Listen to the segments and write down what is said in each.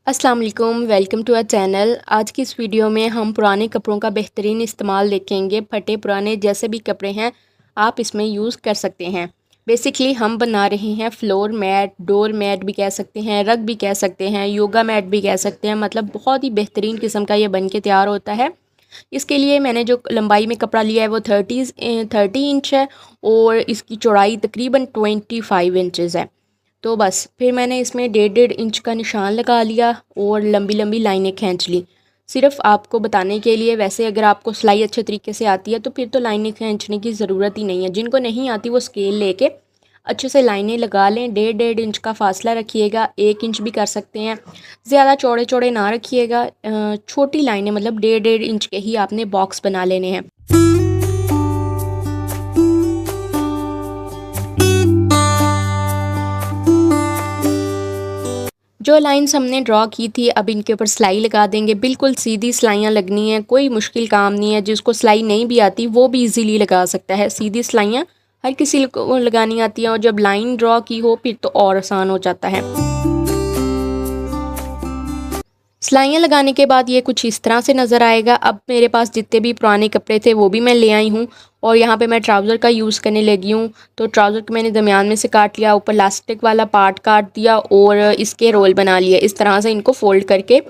अस्सलाम वालेकुम, welcome to our channel. आज की इस वीडियो में हम पुराने कपड़ों का बेहतरीन इस्तेमाल देखेंगे। फटे पुराने जैसे भी कपड़े हैं आप इसमें यूज़ कर सकते हैं। बेसिकली हम बना रहे हैं फ्लोर मैट, डोर मैट भी कह सकते हैं, रग भी कह सकते हैं, योगा मैट भी कह सकते हैं। मतलब बहुत ही बेहतरीन किस्म का ये बन के तैयार होता है। इसके लिए मैंने जो लंबाई में कपड़ा लिया है वो 30 इंच है और इसकी चौड़ाई तकरीबन 25 इंचज़ है। तो बस फिर मैंने इसमें 1.5 इंच का निशान लगा लिया और लंबी लंबी लाइनें खींच ली, सिर्फ आपको बताने के लिए। वैसे अगर आपको सिलाई अच्छे तरीके से आती है तो फिर तो लाइनें खींचने की ज़रूरत ही नहीं है। जिनको नहीं आती वो स्केल लेके अच्छे से लाइनें लगा लें। 1.5 इंच का फासला रखिएगा, 1 इंच भी कर सकते हैं। ज़्यादा चौड़े चौड़े ना रखिएगा, छोटी लाइनें मतलब 1.5 इंच के ही आपने बॉक्स बना लेने हैं। जो लाइंस हमने ड्रॉ की थी अब इनके ऊपर सिलाई लगा देंगे। बिल्कुल सीधी सिलाइयाँ लगनी है, कोई मुश्किल काम नहीं है। जिसको सिलाई नहीं भी आती वो भी इजीली लगा सकता है। सीधी सिलाइयाँ हर किसी को लगानी आती हैं और जब लाइन ड्रॉ की हो फिर तो और आसान हो जाता है। सिलाइयाँ लगाने के बाद ये कुछ इस तरह से नज़र आएगा। अब मेरे पास जितने भी पुराने कपड़े थे वो भी मैं ले आई हूँ और यहाँ पे मैं ट्राउज़र का यूज़ करने लगी हूँ। तो ट्राउज़र को मैंने दरमियान में से काट लिया, ऊपर लास्टिक वाला पार्ट काट दिया और इसके रोल बना लिए। इस तरह से इनको फोल्ड करके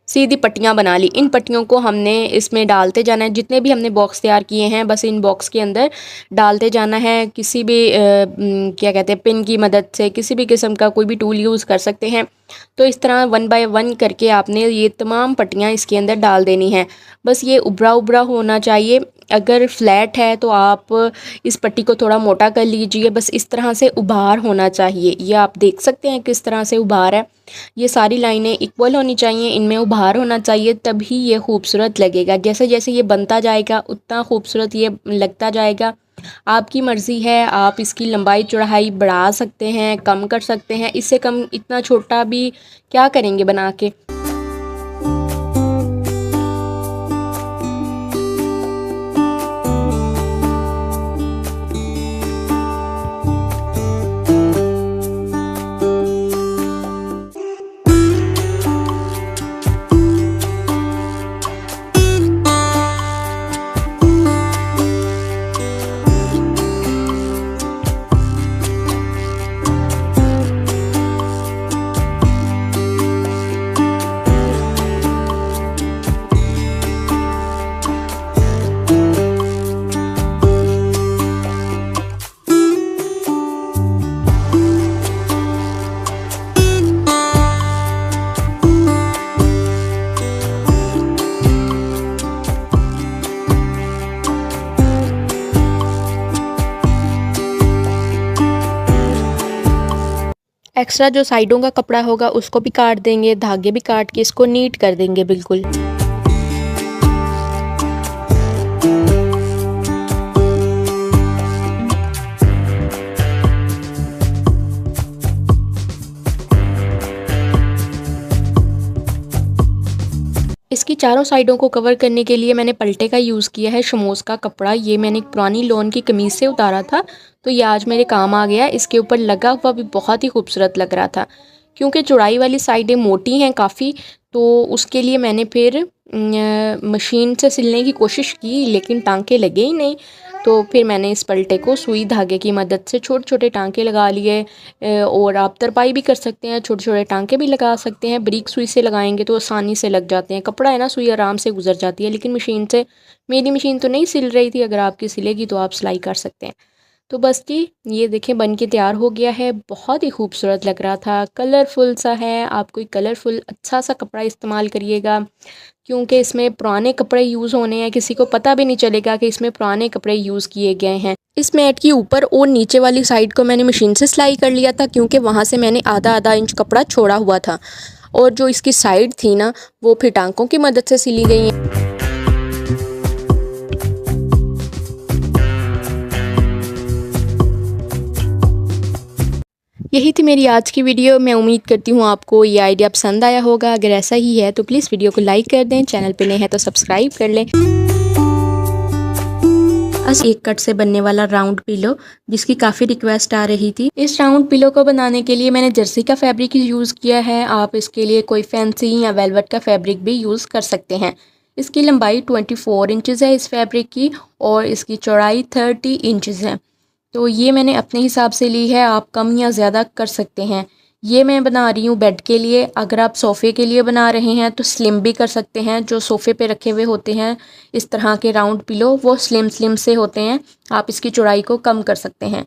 सीधी पट्टियाँ बना ली। इन पट्टियों को हमने इसमें डालते जाना है। जितने भी हमने बॉक्स तैयार किए हैं बस इन बॉक्स के अंदर डालते जाना है। किसी भी क्या कहते हैं पिन की मदद से, किसी भी किस्म का कोई भी टूल यूज़ कर सकते हैं। तो इस तरह 1 बाय 1 करके आपने ये तमाम पट्टियाँ इसके अंदर डाल देनी है। बस ये उभरा उभरा होना चाहिए। अगर फ्लैट है तो आप इस पट्टी को थोड़ा मोटा कर लीजिए। बस इस तरह से उभार होना चाहिए। ये आप देख सकते हैं किस तरह से उभार है। ये सारी लाइनें इक्वल होनी चाहिए, इनमें उभार होना चाहिए, तभी ये खूबसूरत लगेगा। जैसे जैसे ये बनता जाएगा उतना खूबसूरत ये लगता जाएगा। आपकी मर्ज़ी है, आप इसकी लंबाई चौड़ाई बढ़ा सकते हैं, कम कर सकते हैं। इससे कम इतना छोटा भी क्या करेंगे बना के। एक्स्ट्रा जो साइडों का कपड़ा होगा उसको भी काट देंगे, धागे भी काट के इसको नीट कर देंगे बिल्कुल। इसकी चारों साइडों को कवर करने के लिए मैंने पलटे का यूज़ किया है, शमोस का कपड़ा। ये मैंने एक पुरानी लॉन की कमीज़ से उतारा था तो ये आज मेरे काम आ गया। इसके ऊपर लगा हुआ भी बहुत ही खूबसूरत लग रहा था। क्योंकि चौड़ाई वाली साइडें मोटी हैं काफ़ी, तो उसके लिए मैंने फिर मशीन से सिलने की कोशिश की लेकिन टांके लगे ही नहीं। तो फिर मैंने इस पलटे को सुई धागे की मदद से छोटे छोटे टांके लगा लिए। और आप तरपाई भी कर सकते हैं, छोटे छोटे टांके भी लगा सकते हैं। बारीक सुई से लगाएंगे तो आसानी से लग जाते हैं। कपड़ा है ना, सुई आराम से गुजर जाती है। लेकिन मशीन से, मेरी मशीन तो नहीं सिल रही थी, अगर आपकी सिलेगी तो आप सिलाई कर सकते हैं। तो बस जी ये देखें बन के तैयार हो गया है। बहुत ही खूबसूरत लग रहा था, कलरफुल सा है। आप कोई कलरफुल अच्छा सा कपड़ा इस्तेमाल करिएगा क्योंकि इसमें पुराने कपड़े यूज़ होने हैं। किसी को पता भी नहीं चलेगा कि इसमें पुराने कपड़े यूज़ किए गए हैं। इस मैट की ऊपर और नीचे वाली साइड को मैंने मशीन से सिलाई कर लिया था क्योंकि वहाँ से मैंने आधा इंच कपड़ा छोड़ा हुआ था और जो इसकी साइड थी ना वो फिर टांकों की मदद से सिली गई हैं। यही थी मेरी आज की वीडियो। मैं उम्मीद करती हूँ आपको ये आइडिया पसंद आया होगा। अगर ऐसा ही है तो प्लीज़ वीडियो को लाइक कर दें, चैनल पे नए हैं तो सब्सक्राइब कर लें। बस एक कट से बनने वाला राउंड पिलो जिसकी काफ़ी रिक्वेस्ट आ रही थी। इस राउंड पिलो को बनाने के लिए मैंने जर्सी का फैब्रिक यूज़ किया है। आप इसके लिए कोई फैंसी या वेलवेट का फैब्रिक भी यूज़ कर सकते हैं। इसकी लंबाई 24 इंचज़ है इस फैब्रिक की, और इसकी चौड़ाई 30 इंचज़ है। तो ये मैंने अपने हिसाब से ली है, आप कम या ज़्यादा कर सकते हैं। ये मैं बना रही हूँ बेड के लिए। अगर आप सोफ़े के लिए बना रहे हैं तो स्लिम भी कर सकते हैं। जो सोफ़े पे रखे हुए होते हैं इस तरह के राउंड पिलो, वो स्लिम स्लिम से होते हैं, आप इसकी चौड़ाई को कम कर सकते हैं।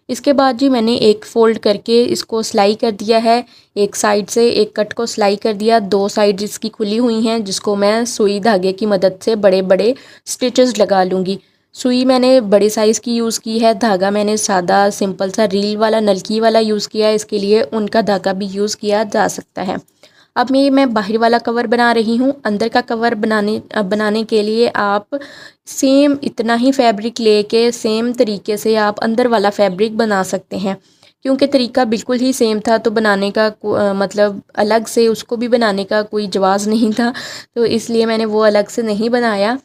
इसके बाद जी मैंने एक फ़ोल्ड करके इसको सिलाई कर दिया है। एक साइड से एक कट को सिलाई कर दिया, दो साइड इसकी खुली हुई हैं जिसको मैं सुई धागे की मदद से बड़े बड़े स्टिचेस लगा लूँगी। सुई मैंने बड़े साइज़ की यूज़ की है, धागा मैंने सादा सिंपल सा रील वाला नलकी वाला यूज़ किया है। इसके लिए उनका धागा भी यूज़ किया जा सकता है। अब मैं बाहर वाला कवर बना रही हूँ। अंदर का कवर बनाने के लिए आप सेम इतना ही फैब्रिक लेके सेम तरीके से आप अंदर वाला फैब्रिक बना सकते हैं। क्योंकि तरीका बिल्कुल ही सेम था तो बनाने का मतलब अलग से उसको भी बनाने का कोई जवाज़ नहीं था, तो इसलिए मैंने वो अलग से नहीं बनाया।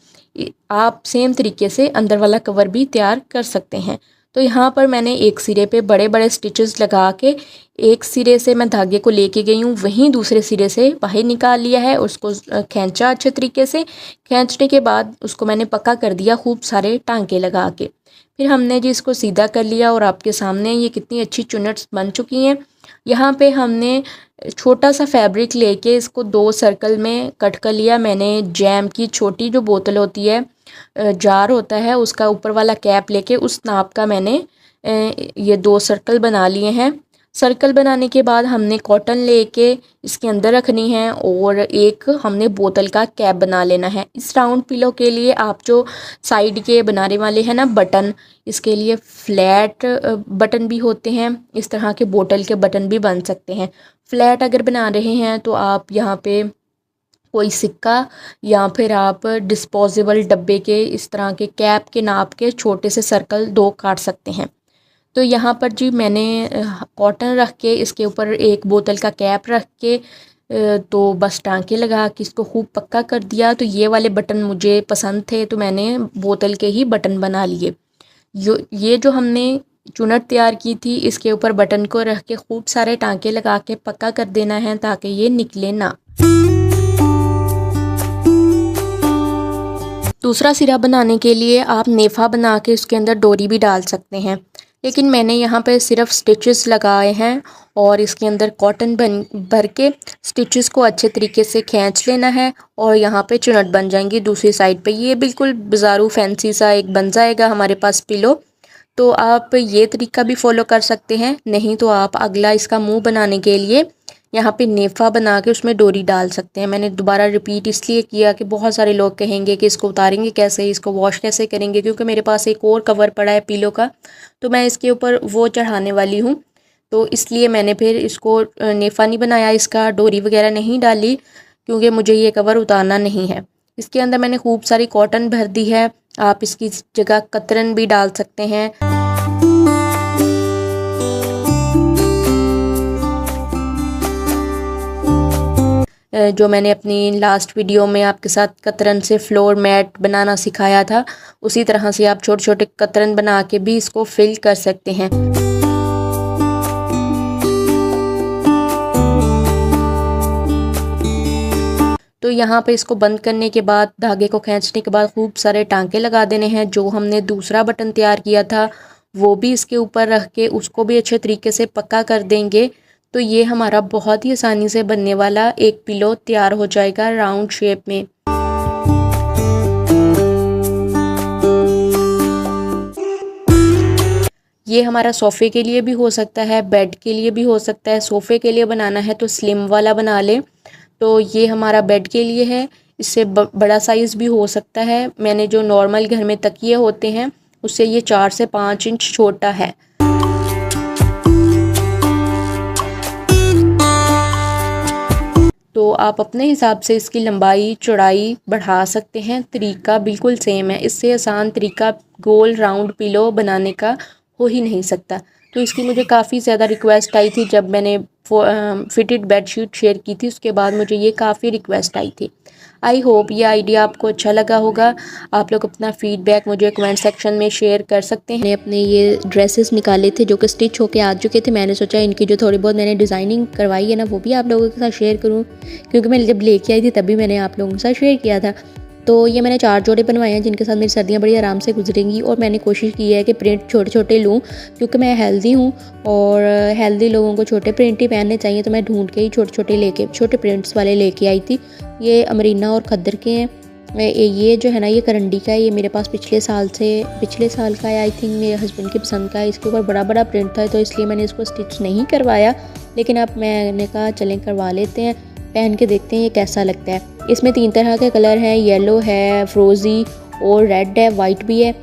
आप सेम तरीके से अंदर वाला कवर भी तैयार कर सकते हैं। तो यहाँ पर मैंने एक सिरे पे बड़े बड़े स्टिचेस लगा के एक सिरे से मैं धागे को लेके गई हूँ, वहीं दूसरे सिरे से बाहर निकाल लिया है, उसको खींचा अच्छे तरीके से। खींचने के बाद उसको मैंने पक्का कर दिया खूब सारे टांके लगा के। फिर हमने जी इसको सीधा कर लिया और आपके सामने ये कितनी अच्छी चुन्नट्स बन चुकी हैं। यहाँ पे हमने छोटा सा फैब्रिक लेके इसको दो सर्कल में कट कर लिया। मैंने जैम की छोटी जो बोतल होती है, जार होता है, उसका ऊपर वाला कैप लेके उस नाप का मैंने ये दो सर्कल बना लिए हैं। सर्कल बनाने के बाद हमने कॉटन लेके इसके अंदर रखनी है और एक हमने बोतल का कैप बना लेना है। इस राउंड पिलो के लिए आप जो साइड के बनाने वाले हैं ना बटन, इसके लिए फ्लैट बटन भी होते हैं, इस तरह के बोतल के बटन भी बन सकते हैं। फ्लैट अगर बना रहे हैं तो आप यहाँ पे कोई सिक्का या फिर आप डिस्पोजेबल डब्बे के इस तरह के कैप के नाप के छोटे से सर्कल दो काट सकते हैं। तो यहाँ पर जी मैंने कॉटन रख के इसके ऊपर एक बोतल का कैप रख के तो बस टांके लगा के इसको खूब पक्का कर दिया। तो ये वाले बटन मुझे पसंद थे तो मैंने बोतल के ही बटन बना लिए। ये जो हमने चुनट तैयार की थी इसके ऊपर बटन को रख के खूब सारे टांके लगा के पक्का कर देना है ताकि ये निकले ना। दूसरा सिरा बनाने के लिए आप नेफा बना के उसके अंदर डोरी भी डाल सकते हैं, लेकिन मैंने यहाँ पे सिर्फ स्टिचेस लगाए हैं और इसके अंदर कॉटन भर के स्टिचेस को अच्छे तरीके से खींच लेना है और यहाँ पे चुनट बन जाएंगी दूसरी साइड पे। ये बिल्कुल बाजारू फैंसी सा एक बन जाएगा हमारे पास पिलो। तो आप ये तरीका भी फॉलो कर सकते हैं, नहीं तो आप अगला इसका मुंह बनाने के लिए यहाँ पे नेफा बना के उसमें डोरी डाल सकते हैं। मैंने दोबारा रिपीट इसलिए किया कि बहुत सारे लोग कहेंगे कि इसको उतारेंगे कैसे, इसको वॉश कैसे करेंगे, क्योंकि मेरे पास एक और कवर पड़ा है पिलो का तो मैं इसके ऊपर वो चढ़ाने वाली हूँ। तो इसलिए मैंने फिर इसको नेफा नहीं बनाया, इसका डोरी वगैरह नहीं डाली क्योंकि मुझे ये कवर उतारना नहीं है। इसके अंदर मैंने खूब सारी कॉटन भर दी है, आप इसकी जगह कतरन भी डाल सकते हैं। जो मैंने अपनी लास्ट वीडियो में आपके साथ कतरन से फ्लोर मैट बनाना सिखाया था, उसी तरह से आप छोटे छोटे कतरन बना के भी इसको फिल कर सकते हैं। तो यहाँ पे इसको बंद करने के बाद धागे को खींचने के बाद खूब सारे टांके लगा देने हैं। जो हमने दूसरा बटन तैयार किया था वो भी इसके ऊपर रख के उसको भी अच्छे तरीके से पक्का कर देंगे। तो ये हमारा बहुत ही आसानी से बनने वाला एक पिलो तैयार हो जाएगा राउंड शेप में। ये हमारा सोफ़े के लिए भी हो सकता है, बेड के लिए भी हो सकता है। सोफ़े के लिए बनाना है तो स्लिम वाला बना लें। तो ये हमारा बेड के लिए है, इससे बड़ा साइज़ भी हो सकता है। मैंने जो नॉर्मल घर में तकिए होते हैं उससे ये 4 से 5 इंच छोटा है। तो आप अपने हिसाब से इसकी लंबाई चौड़ाई बढ़ा सकते हैं, तरीका बिल्कुल सेम है। इससे आसान तरीका गोल राउंड पिलो बनाने का हो ही नहीं सकता। तो इसकी मुझे काफ़ी ज़्यादा रिक्वेस्ट आई थी जब मैंने फिटेड बेडशीट शेयर की थी, उसके बाद मुझे ये काफ़ी रिक्वेस्ट आई थी। आई होप ये आइडिया आपको अच्छा लगा होगा। आप लोग अपना फीडबैक मुझे कमेंट सेक्शन में शेयर कर सकते हैं। मैंने अपने ये ड्रेसेस निकाले थे जो कि स्टिच होके आ चुके थे। मैंने सोचा इनकी जो थोड़ी बहुत मैंने डिज़ाइनिंग करवाई है ना, वो भी आप लोगों के साथ शेयर करूँ, क्योंकि मैं जब लेके आई थी तभी मैंने आप लोगों के साथ शेयर किया था। तो ये मैंने 4 जोड़े बनवाए हैं जिनके साथ मेरी सर्दियाँ बड़ी आराम से गुजरेंगी। और मैंने कोशिश की है कि प्रिंट छोटे छोटे लूँ, क्योंकि मैं हेल्दी हूँ और हेल्दी लोगों को छोटे प्रिंट ही पहनने चाहिए। तो मैं ढूंढ के ही छोटे प्रिंट्स वाले लेके आई थी। ये अमरीना और खद्दर के हैं। ये जो है ना, ये करंडी का है। ये मेरे पास पिछले साल का है, आई थिंक मेरे हस्बैंड की पसंद का है। इसके ऊपर बड़ा बड़ा प्रिंट था, तो इसलिए मैंने इसको स्टिच नहीं करवाया, लेकिन अब मैंने कहा चलें करवा लेते हैं, पहन के देखते हैं ये कैसा लगता है। इसमें 3 तरह के कलर हैं, येलो है, फ्रोज़ी और रेड है, वाइट भी है,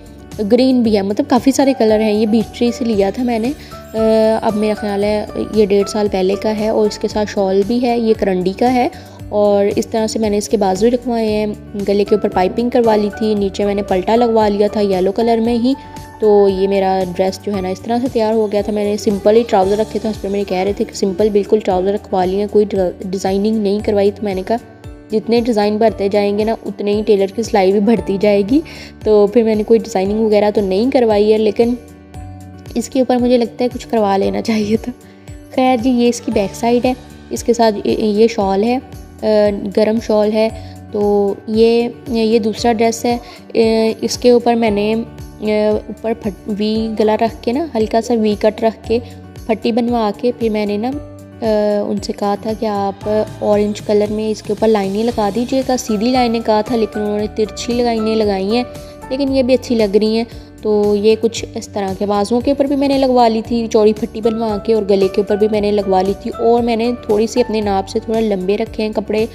ग्रीन भी है, मतलब काफ़ी सारे कलर हैं। ये बीच ट्री से लिया था मैंने। अब मेरा ख्याल है ये 1.5 साल पहले का है। और इसके साथ शॉल भी है, ये करंडी का है। और इस तरह से मैंने इसके बाजू रखवाए हैं। गले के ऊपर पाइपिंग करवा ली थी, नीचे मैंने पल्टा लगवा लिया था येलो कलर में ही। तो ये मेरा ड्रेस जो है ना इस तरह से तैयार हो गया था। मैंने सिंपल ही ट्राउज़र रखे थे, हस्बैंड मेरे कह रहे थे कि सिंपल बिल्कुल ट्राउज़र रखवा लिए, कोई डिज़ाइनिंग नहीं करवाई। तो मैंने कहा जितने डिज़ाइन बढ़ते जाएंगे ना, उतने ही टेलर की सिलाई भी बढ़ती जाएगी। तो फिर मैंने कोई डिज़ाइनिंग वगैरह तो नहीं करवाई है, लेकिन इसके ऊपर मुझे लगता है कुछ करवा लेना चाहिए था। खैर जी, ये इसकी बैक साइड है। इसके साथ ये शॉल है, गरम शॉल है। तो ये दूसरा ड्रेस है। इसके ऊपर मैंने ऊपर वी गला रख के ना, हल्का सा वी कट रख के पट्टी बनवा के, फिर मैंने ना उनसे कहा था कि आप ऑरेंज कलर में इसके ऊपर लाइनें लगा दीजिएगा। सीधी लाइनें कहा था, लेकिन उन्होंने तिरछी लाइनें लगाई हैं, लेकिन ये भी अच्छी लग रही हैं। तो ये कुछ इस तरह के बाजुओं के ऊपर भी मैंने लगवा ली थी चौड़ी पट्टी बनवा के, और गले के ऊपर भी मैंने लगवा ली थी। और मैंने थोड़ी सी अपने नाप से थोड़ा लंबे रखे हैं कपड़े।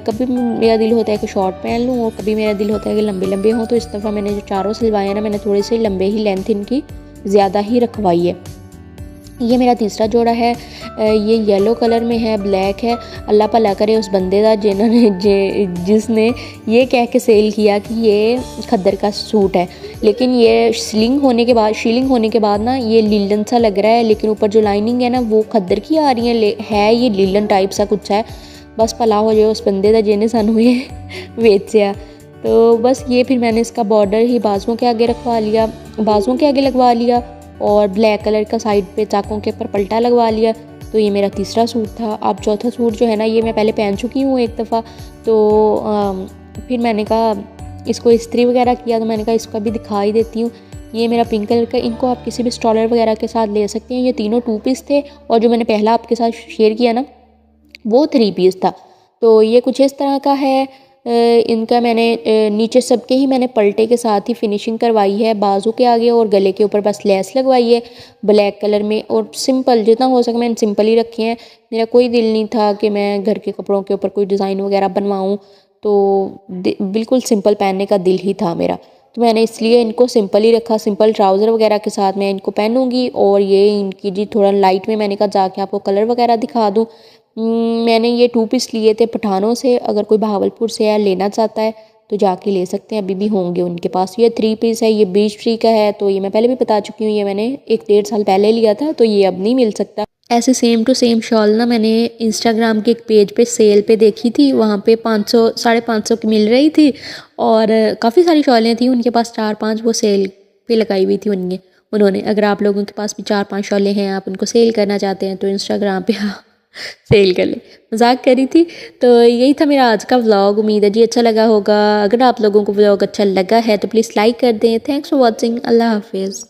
कभी मेरा दिल होता है कि शॉर्ट पहन लूँ, और कभी मेरा दिल होता है कि लंबे लंबे हों। तो इस दफ़ा मैंने जो चारों सिलवाए हैं ना, मैंने थोड़े से लंबे ही, लेंथ इनकी ज़्यादा ही रखवाई है। ये मेरा तीसरा जोड़ा है। ये येलो कलर में है, ब्लैक है। अल्लाह भला करे उस बंदे का जिसने ये कह के सेल किया कि ये खद्दर का सूट है, लेकिन ये शीलिंग होने के बाद ना ये लीलन सा लग रहा है, लेकिन ऊपर जो लाइनिंग है ना वो खद्दर की आ रही है ये लीलन टाइप सा कुछ है। बस भला हो जाए उस बंदे का जिन्हें सानू ये बेचा। तो बस ये फिर मैंने इसका बॉर्डर ही बाजुओं के आगे लगवा लिया, और ब्लैक कलर का साइड पे चाकों के ऊपर पल्टा लगवा लिया। तो ये मेरा तीसरा सूट था। अब चौथा सूट जो है ना, ये मैं पहले पहन चुकी हूँ एक दफ़ा। तो फिर मैंने कहा इसको इस्त्री वगैरह किया, तो मैंने कहा इसका भी दिखा ही देती हूँ। ये मेरा पिंक कलर का, इनको आप किसी भी स्टॉलर वगैरह के साथ ले सकते हैं। ये तीनों 2 पीस थे, और जो मैंने पहला आपके साथ शेयर किया ना वो 3 पीस था। तो ये कुछ इस तरह का है। इनका मैंने नीचे सबके ही मैंने पल्टे के साथ ही फिनिशिंग करवाई है, बाजू के आगे और गले के ऊपर बस लेस लगवाई है ब्लैक कलर में। और सिंपल जितना हो सके मैंने सिंपल ही रखे हैं। मेरा कोई दिल नहीं था कि मैं घर के कपड़ों के ऊपर कोई डिज़ाइन वगैरह बनवाऊँ, तो बिल्कुल सिंपल पहनने का दिल ही था मेरा। तो मैंने इसलिए इनको सिंपल ही रखा। सिंपल ट्राउज़र वगैरह के साथ मैं इनको पहनूँगी। और ये इनकी जी थोड़ा लाइट में मैंने कहा जाके आपको कलर वगैरह दिखा दूँ। मैंने ये 2 पीस लिए थे पठानों से। अगर कोई बहावलपुर से या लेना चाहता है तो जाके ले सकते हैं, अभी भी होंगे उनके पास। ये 3 पीस है, ये बीच ट्री का है। तो ये मैं पहले भी बता चुकी हूँ, ये मैंने 1-1.5 साल पहले लिया था, तो ये अब नहीं मिल सकता। ऐसे सेम टू सेम शॉल ना मैंने इंस्टाग्राम के एक पेज पे सेल पे देखी थी, वहाँ पे 500 550 की मिल रही थी। और काफ़ी सारी शॉलें थी उनके पास, 4-5 वो सेल पे लगाई हुई थी उन्होंने। अगर आप लोगों के पास भी 4-5 शॉलें हैं, आप उनको सेल करना चाहते हैं, तो इंस्टाग्राम पे सेल कर ले। मजाक करी थी। तो यही था मेरा आज का व्लॉग। उम्मीद है जी अच्छा लगा होगा। अगर आप लोगों को व्लॉग अच्छा लगा है तो प्लीज़ लाइक कर दें। Thanks for watching. अल्लाह हाफिज़।